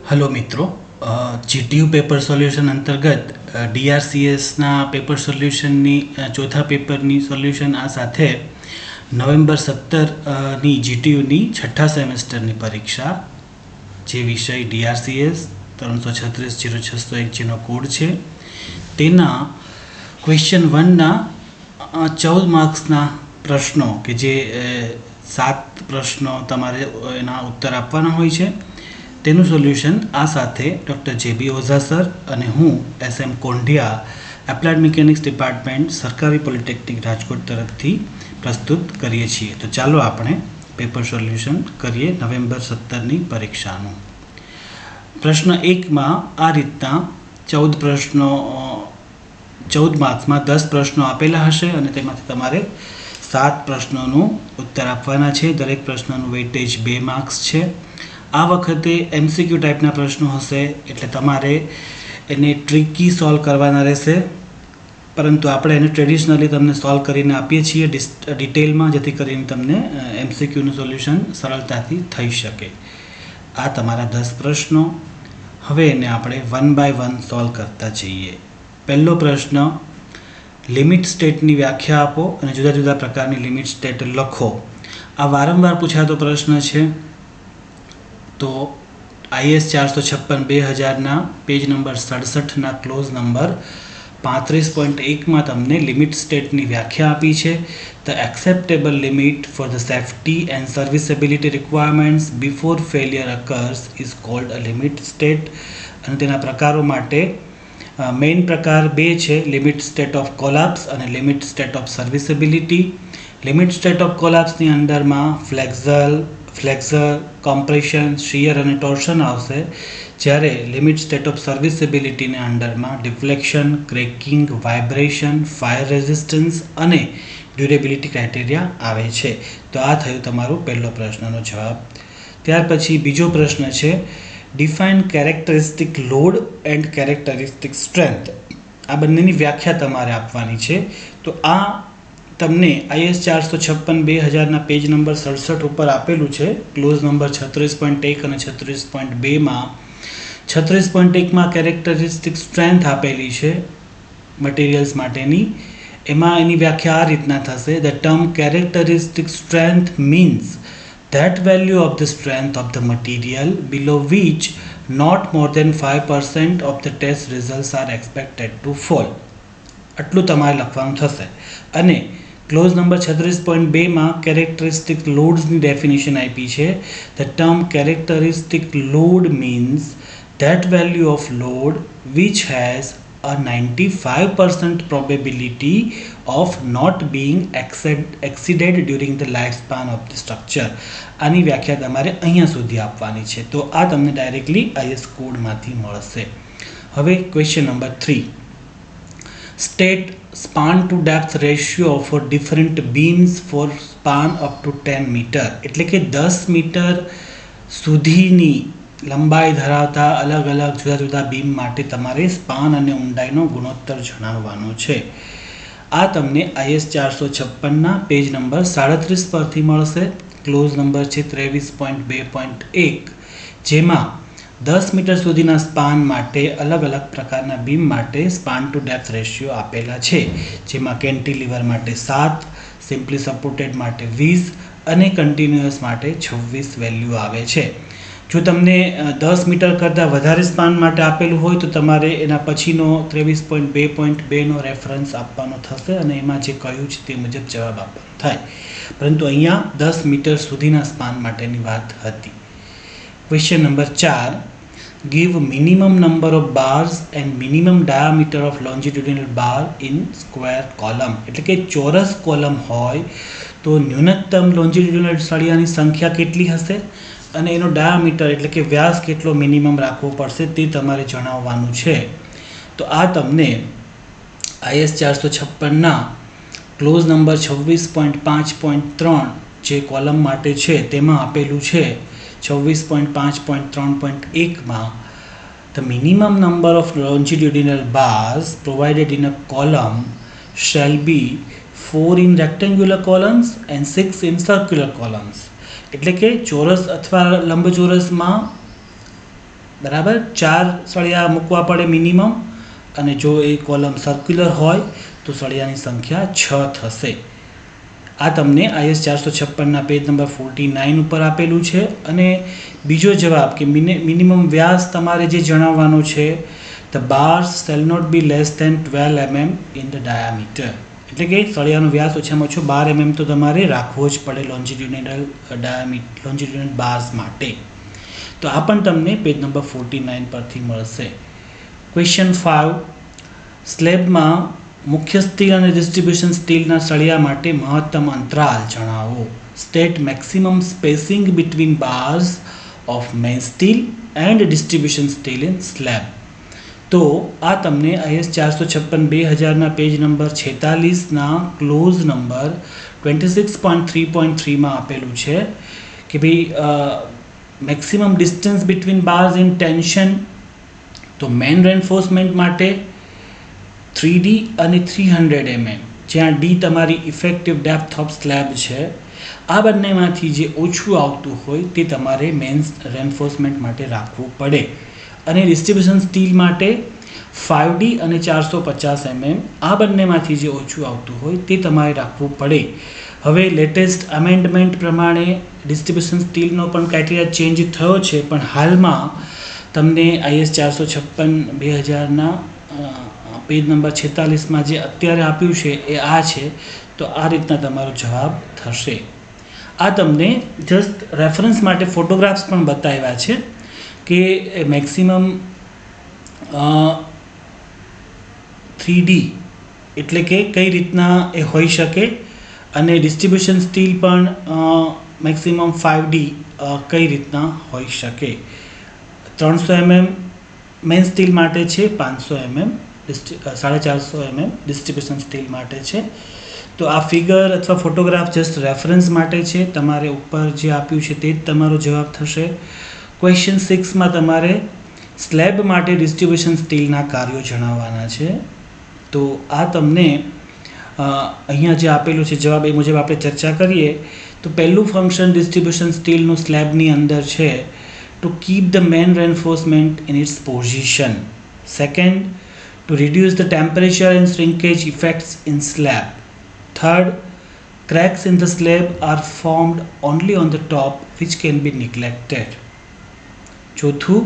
Hello મિત્રો, GTU paper solution અંતર્ગત ડીઆરસીએસના paper સોલ્યુશનની ચોથા પેપરની સોલ્યુશન આ સાથે નવેમ્બર 17ની જીટીયુની છઠ્ઠા સેમેસ્ટરની પરીક્ષા જે વિષય ડીઆરસીએસ 336-0601 જેનો કોડ છે તેના ક્વેશ્ચન 1ના 14 માર્ક્સના પ્રશ્નો કે જે 7 પ્રશ્નો તમારે એના ઉત્તર આપવાના હોય છે તેનું સોલ્યુશન આ સાથે ડૉક્ટર જેબી ઓઝા સર અને હું એસએમ કોંઢિયા એપ્લાઇડ મિકેનિક્સ ડિપાર્ટમેન્ટ સરકારી પોલિટેકનિક રાજકોટ તરફથી પ્રસ્તુત કરીએ છીએ. તો ચાલો આપણે પેપર સોલ્યુશન કરીએ નવેમ્બર 17ની પરીક્ષાનું. પ્રશ્ન 1માં આ રીતના 14 પ્રશ્નો 14 માર્ક્સમાં 10 પ્રશ્નો આપેલા હશે અને તેમાંથી તમારે 7 પ્રશ્નોનું ઉત્તર આપવાના છે. દરેક પ્રશ્નનું વેઇટેજ 2 માર્ક્સ છે. આ વખતે એમસીક્યુ ટાઈપના પ્રશ્નો હશે એટલે તમારે એને ટ્રિકી સોલ્વ કરવાના રહેશે, પરંતુ આપણે એને ટ્રેડિશનલી તમને સોલ્વ કરીને આપીએ છીએ ડિટેલમાં, જેથી કરીને તમને એમસીક્યુનું સોલ્યુશન સરળતાથી થઈ શકે. આ તમારા 10 પ્રશ્નો. હવે એને આપણે 1 બાય 1 સોલ્વ કરતા જઈએ. પહેલો પ્રશ્ન, લિમિટ સ્ટેટની વ્યાખ્યા આપો અને જુદા જુદા પ્રકારની લિમિટ સ્ટેટ લખો. આ વારંવાર પૂછાતો પ્રશ્ન છે. તો IS 456/2000ના પેજ નંબર 67ના ક્લોઝ નંબર 35.1માં તમને લિમિટ સ્ટેટની વ્યાખ્યા આપી છે. The acceptable limit for the safety and serviceability requirements before failure occurs is called a limit state. અને તેના પ્રકારો માટે મેઇન પ્રકાર 2 છે, લિમિટ સ્ટેટ ઓફ કોલાપ્સ અને limit state of serviceability. Limit state of કોલાપ્સની અંદરમાં ફ્લેક્ઝર, કોમ્પ્રેશન, શિયર અને ટોર્શન આવશે, જ્યારે લિમિટ સ્ટેટ ઓફ સર્વિસેબિલિટીને અંડરમાં deflection, cracking, vibration, fire resistance અને ડ્યુરેબિલિટી ક્રાઇટેરિયા આવે છે. તો આ થયું તમારો પહેલો પ્રશ્નનો જવાબ. ત્યાર પછી બીજો પ્રશ્ન છે, define characteristic load and characteristic strength. આ બંનેની વ્યાખ્યા તમારે આપવાની છે. તો આ તમને IS 456/2000ના પેજ નંબર 67 ઉપર આપેલું છે, ક્લોઝ નંબર 36.1 અને 36.2માં. 36.1માં કેરેક્ટરિસ્ટિક સ્ટ્રેન્થ આપેલી છે મટીરિયલ્સ માટેની. એમાં એની વ્યાખ્યા આ રીતના થશે, the term characteristic strength means that value of the strength of the material below which not more than 5% of the test results are expected to fall. આટલું તમારે લખવાનું થશે. અને ક્લોઝ નંબર 36.2માં કેરેક્ટરિસ્ટિક લોડ્સની ડેફિનેશન આપી છે. The term characteristic load means that value of load which has a 95% probability of not being exceeded during the lifespan of the structure. આની વ્યાખ્યા તમારે અહીંયા સુધી આપવાની છે. તો આ તમને ડાયરેક્ટલી IS કોડમાંથી મળશે. હવે question number 3, state span to depth ratio for different beams for span up to 10 metre. એટલે કે 10 મીટર સુધીની લંબાઈ ધરાવતા અલગ અલગ જુદા જુદા બીમ માટે તમારે સ્પાન અને ઊંડાઈનો ગુણોત્તર જણાવવાનો છે. આ તમને IS 456ના પેજ નંબર 37 પરથી મળશે. ક્લોઝ નંબર છે 23.2.1, જેમાં 10 મીટર સુધીના સ્પાન માટે અલગ અલગ પ્રકારના બીમ માટે સ્પાન ટુ ડેપ્થ રેશિયો આપેલા છે, જેમાં કેન્ટિલીવર માટે 7, સિમ્પલી સપોર્ટેડ માટે 20 અને કન્ટિન્યુઅસ માટે 26 વેલ્યુ આવે છે. જો તમને 10 મીટર કરતાં વધારે સ્પાન માટે આપેલું હોય તો તમારે એના પછીનો 23.2.2નો રેફરન્સ આપવાનો થશે અને એમાં જે કહ્યું છે તે મુજબ જવાબ આપવાનો થાય. પરંતુ અહીંયા 10 મીટર સુધીના સ્પાન માટેની વાત હતી. Question number 4, give minimum number of bars and minimum diameter of longitudinal bar in square column. એટલે કે ચોરસ કોલમ હોય તો ન્યૂનતમ લોન્જિટ્યુડિનલ સળિયાની સંખ્યા કેટલી હશે અને એનો ડાયામીટર એટલે કે વ્યાસ કેટલો મિનિમમ રાખવો પડશે તે તમારે જણાવવાનું છે. તો આ તમને IS 456ના ક્લોઝ નંબર 26.5.3 જે કોલમ માટે છે તેમાં આપેલું છે. 26.5.3.1માં the minimum number of longitudinal bars provided in a column shall be 4 in rectangular columns and 6 in circular columns. એટલે કે ચોરસ અથવા લંબચોરસમાં બરાબર, 4 સળિયા મૂકવા પડે મિનિમમ, અને જો એ કોલમ સર્ક્યુલર હોય તો સળિયાની સંખ્યા 6 થશે. આ તમને IS 456ના પેજ નંબર 49 ઉપર આપેલું છે. અને બીજો જવાબ કે મિનિમમ વ્યાસ તમારે જે જણાવવાનો છે, the bars shall not be less than 12 mm in the diameter, એટલે કે સળિયાનો વ્યાસ ઓછામાં ઓછો 12 mm તો તમારે રાખવો જ પડે લોન્જિટ્યુડિનલ બાર્સ માટે. તો આ પણ તમને પેજ નંબર 49 પરથી મળશે. ક્વેશ્ચન 5, સ્લેબમાં મુખ્ય સ્ટીલ અને ડિસ્ટ્રીબ્યુશન સ્ટીલના સળિયા માટે મહત્તમ અંતરાલ જણાવો. State maximum spacing between bars of main steel and distribution steel in slab. તો આ તમને IS 456-2000ના પેજ નંબર 46ના ક્લોઝ નંબર 26.3.3 માં આપેલું છે કે ભાઈ maximum distance between bars in tension. તો મેન રેન્ફોર્સમેન્ટ માટે 3D અને 300 mm, જ્યાં D તમારી ઇફેક્ટિવ ડેપ્થ ઓફ સ્લેબ છે, આ બંનેમાંથી જે ઓછું આવતું હોય તે તમારે મેન રેન્ફોર્સમેન્ટ માટે રાખવું પડે. અને ડિસ્ટ્રીબ્યુશન સ્ટીલ માટે 5D અને 450 mm, આ બંનેમાંથી જે ઓછું આવતું હોય તે તમારે રાખવું પડે. હવે લેટેસ્ટ અમેન્ડમેન્ટ પ્રમાણે ડિસ્ટ્રીબ્યુશન સ્ટીલનો પણ ક્રાઇટેરિયા ચેન્જ થયો છે, પણ હાલમાં તમને IS 456-2000ના પેજ નંબર 46માં જે અત્યારે આપ્યું છે એ આ છે. તો આ રીતના તમારો જવાબ થશે. આ તમને જસ્ટ રેફરન્સ માટે ફોટોગ્રાફ્સ પણ બતાવ્યા છે કે મેક્સિમમ 3D એટલે કે કઈ રીતના એ હોઈ શકે, અને ડિસ્ટ્રીબ્યુશન સ્ટીલ પણ મેક્સિમમ 5D કઈ રીતના હોઈ શકે. 300 mm મેઇન સ્ટીલ માટે છે, 500 mm 450 mm ડિસ્ટ્રીબ્યુશન સ્ટીલ માટે છે. તો આ ફિગર અથવા ફોટોગ્રાફ જસ્ટ રેફરન્સ માટે છે. તમારે ઉપર જે આપ્યું છે તે જ તમારો જવાબ થશે. ક્વેશ્ચન 6માં તમારે સ્લેબ માટે ડિસ્ટ્રીબ્યુશન સ્ટીલના કાર્યો જણાવવાના છે. તો આ તમને અહીંયા જે આપેલું છે જવાબ એ મુજબ આપણે ચર્ચા કરીએ તો પહેલું ફંક્શન ડિસ્ટ્રીબ્યુશન સ્ટીલનું સ્લેબની અંદર છે to keep the main reinforcement in its position. Second, to reduce the temperature and shrinkage effects in slab. Third, cracks in the slab are formed only on the top, which can be neglected. Chothu,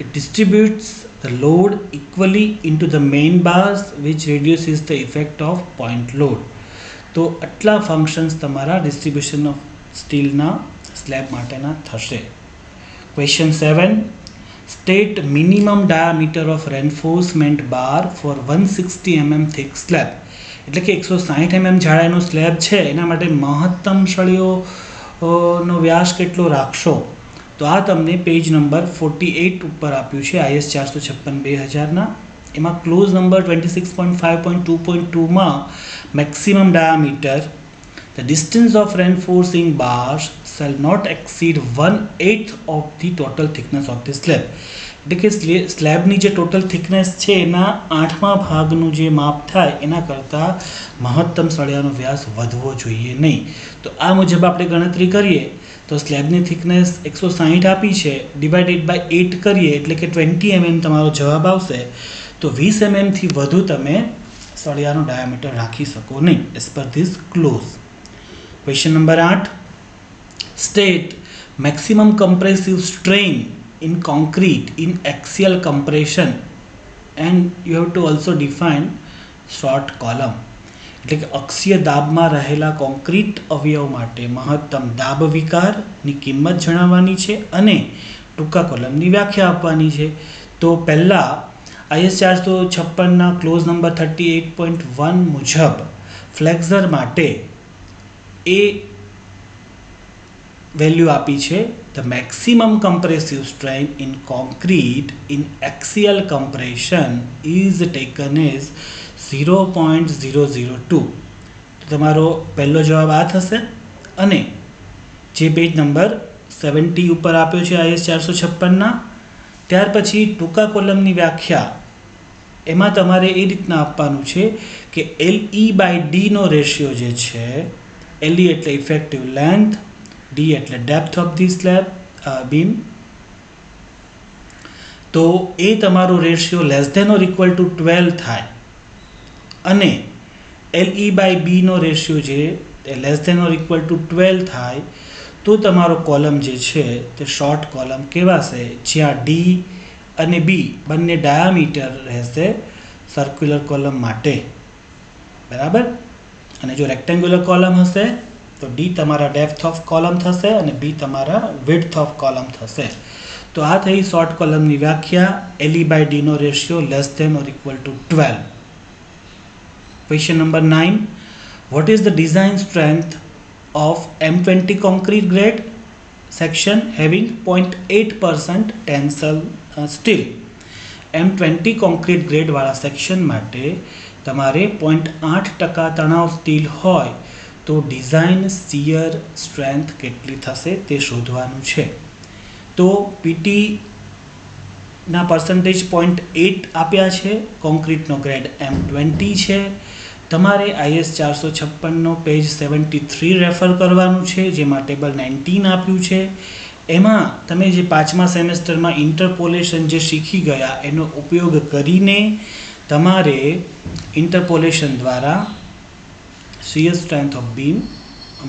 it distributes the load equally into the main bars, which reduces the effect of point load. તો આટલા functions તમારા distribution of સ્ટીલના slab માટેના થશે. Question 7, state minimum diameter of reinforcement bar for 160 mm thick slab. એટલે કે 160 mm જાડાઈનો slab છે એના માટે મહત્તમ સળિયોનો વ્યાસ કેટલો રાખશો. તો આ તમને પેજ નંબર 48 ઉપર આપ્યું છે IS 456-2000ના. એમાં ક્લોઝ નંબર 26.5.2.2માં maximum diameter, the distance of reinforcing bars shall not exceed 1/8 of the total thickness of the slab. એટલે કે સ્લેબની જે ટોટલ થિકનેસ છે એના 8મા ભાગનું જે માપ થાય એના કરતાં મહત્તમ સળિયાનો વ્યાસ વધવો જોઈએ નહીં. તો આ મુજબ આપણે ગણતરી કરીએ તો સ્લેબની થિકનેસ 160 આપી છે, ડિવાઇડેડ બાય 8 કરીએ એટલે કે 20 mm તમારો જવાબ આવશે. તો 20 mm થી વધુ તમે સળિયાનો ડાયામીટર રાખી શકો નહીં as per this clause. Question number 8, state maximum compressive strain in concrete in axial compression and you have to also define short column. એટલે કે અક્ષીય દાબમાં રહેલા કોન્ક્રીટ અવયવ માટે મહત્તમ દાબ વિકારની કિંમત જણાવવાની છે અને ટૂંકા કોલમની વ્યાખ્યા આપવાની છે. તો પહેલાં IS 456ના ક્લોઝ નંબર 38.1 મુજબ ફ્લેક્ઝર માટે એ વેલ્યુ આપી છે, the maximum compressive strain in concrete in axial compression is taken as 0.002. તો તમારો પહેલો જવાબ આ થશે. અને જે પેજ નંબર 70 ઉપર આપ્યો છે IS 456ના, ત્યાર પછી ટૂંકા કોલમની વ્યાખ્યા એમાં તમારે એ રીતના આપવાનું છે કે LE/D નો રેશિયો જે છે, LE એટલે ઇફેક્ટિવ લેન્થ, D એટલે depth of the slab beam, તો એ તમારો ratio less than or equal to 12 થાય અને LE બાય બીનો રેશિયો જે less than or equal to 12 થાય તો તમારો કોલમ જે છે તે શોર્ટ કોલમ કહેવાશે, જ્યાં ડી અને બી બંને ડાયામીટર રહેશે સર્ક્યુલર કોલમ માટે, બરાબર. અને જો રેક્ટેન્ગ્યુલર કોલમ હશે તો ડી તમારા ડેપ્થ ઓફ કોલમ થશે અને બી તમારા વિડ્થ ઓફ કોલમ થશે. તો આ થઈ શોર્ટ કોલમની વ્યાખ્યા, LE બાય ડીનો ratio less than or equal to 12. Question number 9. What is the design strength of M20 concrete grade section having 0.8% tensile steel? M20 concrete grade વાળા સેક્શન માટે તમારે 0.8% તણાવ સ્ટીલ હોય તો ડિઝાઇન શિયર સ્ટ્રેન્થ કેટલી થશે તે શોધવાનું છે. તો પીટીના પર્સન્ટેજ 0.8 આપ્યા છે, કોન્ક્રીટનો ગ્રેડ M20 છે. તમારે IS 456નો પેજ 73 રેફર કરવાનું છે, જેમાં ટેબલ 19 આપ્યું છે. એમાં તમે જે 5મા સેમેસ્ટરમાં ઇન્ટરપોલેશન જે શીખી ગયા એનો ઉપયોગ કરીને તમારે ઇન્ટરપોલેશન દ્વારા શિયર સ્ટ્રેન્થ ઓફ બીમ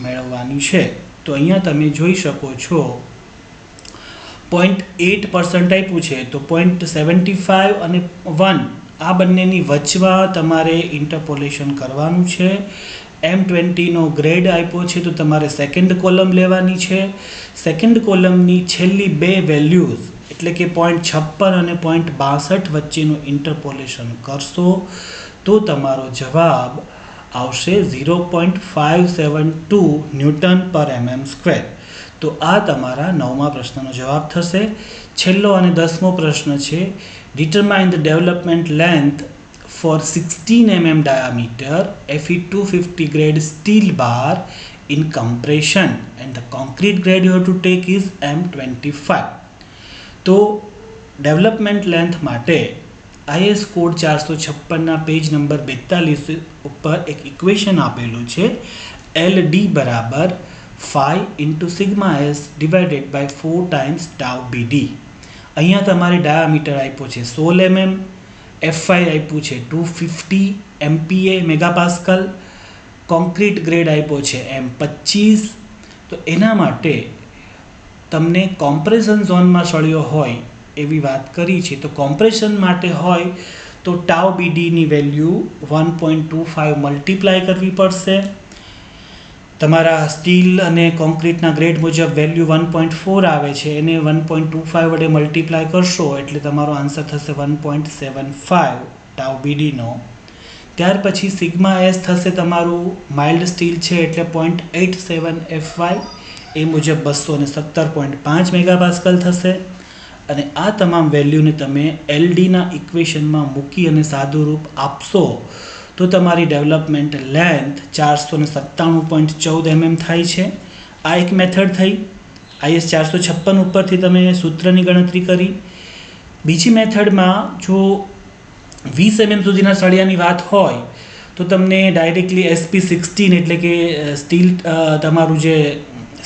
મેળવવાની છે. તો અહીંયા તમે જોઈ શકો છો 0.8% આપ્યું છે, તો 0.75 અને 1 આ બંનેની વચમાં તમારે ઇન્ટરપોલેશન કરવાનું છે. M20નો ગ્રેડ આપ્યો છે તો તમારે સેકન્ડ કોલમ લેવાની છે. સેકન્ડ કોલમની છેલ્લી બે વેલ્યુઝ એટલે કે 0.56 અને 0.62 વચ્ચેનું ઇન્ટરપોલેશન કરશો તો તમારો જવાબ આવશે 0.572 ન્યૂટન પર mm². તો આ તમારા 9મા પ્રશ્નનો જવાબ થશે. છેલ્લો અને 10મો પ્રશ્ન છે, determine the development length for 16 mm diameter Fe 250 grade steel bar in compression and the concrete grade you have to take is M25. તો ડેવલપમેન્ટ લેન્થ માટે IS કોડ 456ના પેજ નંબર 42 ઉપર એક ઇક્વેશન આપેલું છે, LD બરાબર 5 × σs divided by 4 times tau BD. અહીંયા તમારે diameter આપ્યો છે 16 mm, F5 આપ્યું છે 250 MPa મેગાપાસ્કલ, કોન્ક્રીટ ગ્રેડ આપ્યો છે M25. તો એના માટે તમને કોમ્પ્રેશન ઝોનમાં સળિયો હોય એવી વાત કરી છે. તો કોમ્પ્રેશન માટે હોય તો ટાઉ બીડીની વેલ્યુ 1.25 મલ્ટીપ્લાય કરવી પડશે. તમારા સ્ટીલ અને કોન્ક્રીટના ગ્રેડ મુજબ વેલ્યુ 1.4 આવે છે, એને 1.25 વડે મલ્ટીપ્લાય કરશો એટલે તમારો આન્સર થશે 1.75 ટાઉ બીડીનો. ત્યાર પછી સિગ્મા એસ થશે તમારું માઇલ્ડ સ્ટીલ છે એટલે 0.87 FY, એ મુજબ 217.5 મેગાપાસ્કલ થશે. અને આ તમામ વેલ્યુને તમે LDના ઇક્વેશનમાં મૂકી અને સાદુરૂપ આપશો તો તમારી ડેવલપમેન્ટ લેન્થ 497.14 mm થાય છે. આ એક મેથડ થઈ. IS 456 ઉપરથી તમે સૂત્રની ગણતરી કરી. બીજી મેથડમાં જો 20 mm સુધીના સળિયાની વાત હોય તો તમને ડાયરેક્ટલી SP16 એટલે કે સ્ટીલ તમારું જે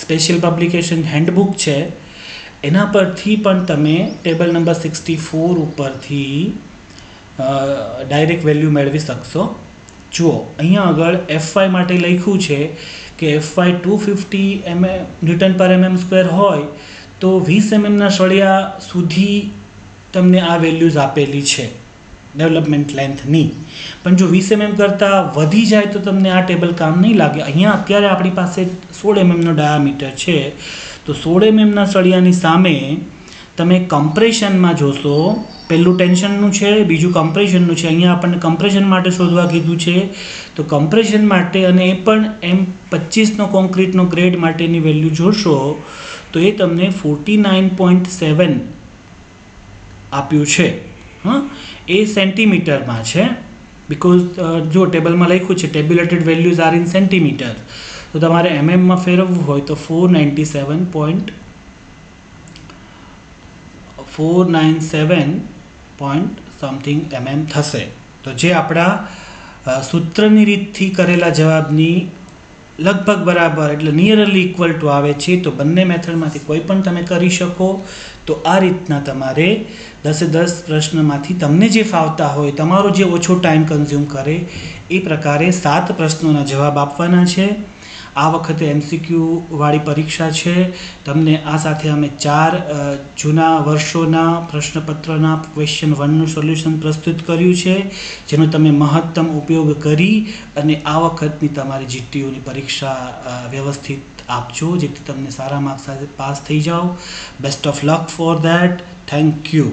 સ્પેશિયલ પબ્લિકેશન હેન્ડબુક છે એના પરથી પણ તમે ટેબલ નંબર 64 ઉપરથી ડાયરેક્ટ વેલ્યુ મેળવી શકશો. જુઓ અહીંયા આગળ F5 માટે લખ્યું છે કે F5 250 ન્યૂટન પર mm² હોય તો 20 mm સળિયા સુધી તમને આ વેલ્યુઝ આપેલી છે ડેવલપમેન્ટ લેન્થની. પણ જો 20 mm કરતાં વધી જાય તો તમને આ ટેબલ કામ નહીં લાગે. અહીંયા અત્યારે આપણી પાસે 16 mm ડાયામીટર છે, તો 16 mm સળિયાની સામે તમે કમ્પ્રેશનમાં જોશો, પહેલું ટેન્શનનું છે, બીજું કમ્પ્રેશનનું છે. અહીંયા આપણને કમ્પ્રેશન માટે શોધવા કીધું છે, તો કમ્પ્રેશન માટે અને એ પણ M25નો કોન્ક્રીટનો ગ્રેડ માટેની વેલ્યુ જોશો તો એ તમને 49.7 આપ્યું છે. એ સેન્ટીમીટરમાં છે, બિકોઝ જો ટેબલમાં લખ્યું છે tabulated values are in centimetre, તો તમારે mmમાં ફેરવવું હોય તો 497.something mm થશે. તો જે આપણા સૂત્રની રીતથી કરેલા જવાબની લગભગ બરાબર એટલે નિયરલી ઇક્વલ ટુ આવે છે. તો બંને મેથડમાંથી કોઈ પણ તમે કરી શકો. તો આ રીતના તમારે 10 પ્રશ્નમાંથી તમને જે ફાવતા હોય, તમારો જે ઓછો ટાઈમ કન્ઝ્યુમ કરે એ પ્રકારે 7 પ્રશ્નોના જવાબ આપવાના છે. આ વખતે MCQ વાળી પરીક્ષા છે. તમને આ સાથે અમે 4 જૂના વર્ષોના પ્રશ્નપત્રના ક્વેશ્ચન 1નું સોલ્યુશન પ્રસ્તુત કર્યું છે, જેનો તમે મહત્તમ ઉપયોગ કરી અને આ વખતની તમારી GTUની પરીક્ષા વ્યવસ્થિત આપજો, જેથી તમને સારા માર્ક્સ સાથે પાસ થઈ જાઓ. Best of luck for that. Thank you.